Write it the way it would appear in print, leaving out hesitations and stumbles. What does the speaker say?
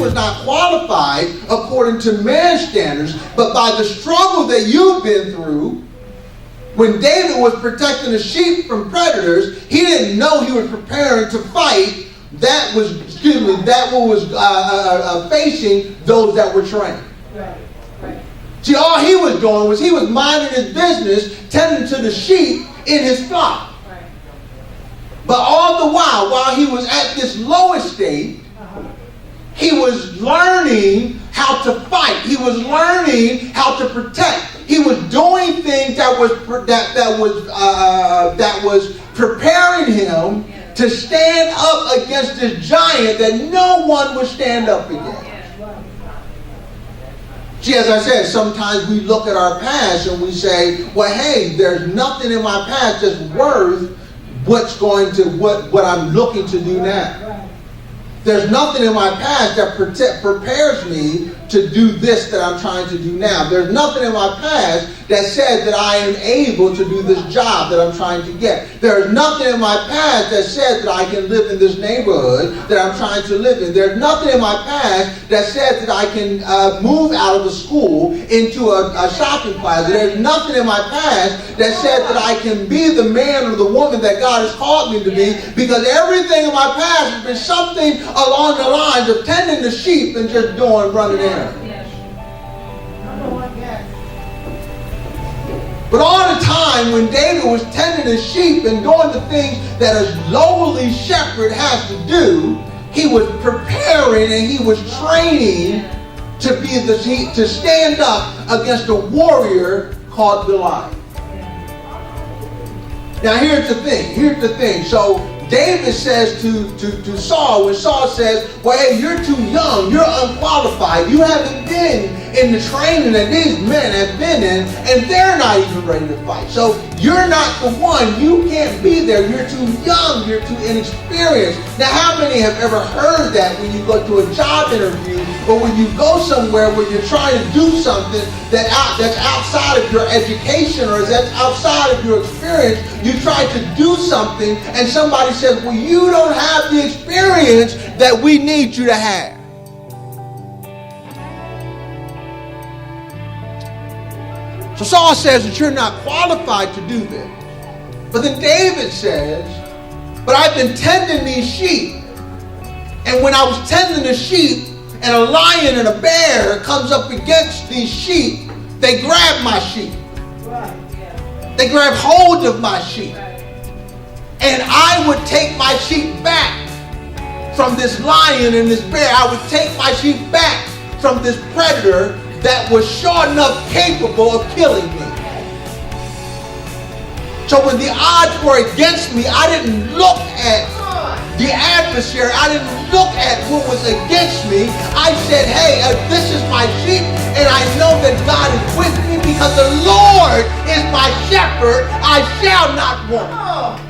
was not qualified according to man's standards, but by the struggle that you've been through. When David was protecting the sheep from predators, he didn't know he was preparing to fight that was facing those that were trained. Right. Right. See, all he was doing was he was minding his business, tending to the sheep in his flock. Right. But all the while he was at this lowest state, he was learning how to fight. He was learning how to protect. He was doing things that was preparing him to stand up against this giant that no one would stand up against. See, as I said, sometimes we look at our past and we say, well, hey, there's nothing in my past that's worth what I'm looking to do now. There's nothing in my past that prepares me to do this that I'm trying to do now. There's nothing in my past that says that I am able to do this job that I'm trying to get. There's nothing in my past that says that I can live in this neighborhood that I'm trying to live in. There's nothing in my past that says that I can move out of the school into a shopping plaza. There's nothing in my past that says that I can be the man or the woman that God has called me to be, because everything in my past has been something along the lines of tending the sheep and just running errands. But all the time when David was tending his sheep and doing the things that a lowly shepherd has to do, he was preparing and he was training to stand up against a warrior called Goliath. Now here's the thing. So David says to Saul, when Saul says, well, hey, you're too young, you're unqualified, you haven't been in the training that these men have been in, and they're not even ready to fight. So you're not the one, you can't be there, you're too young, you're too inexperienced. Now how many have ever heard that when you go to a job interview, or when you go somewhere where you're trying to do something that's outside of your education or that's outside of your experience, you try to do something and somebody says, well, you don't have the experience that we need you to have. So Saul says that you're not qualified to do this. But then David says, but I've been tending these sheep. And when I was tending the sheep, and a lion and a bear comes up against these sheep, they grab my sheep. They grab hold of my sheep. And I would take my sheep back from this lion and this bear. I would take my sheep back from this predator that was sure enough capable of killing me. So when the odds were against me, I didn't look at the adversary. I didn't look at what was against me. I said, hey, this is my sheep, and I know that God is with me because the Lord is my shepherd. I shall not want.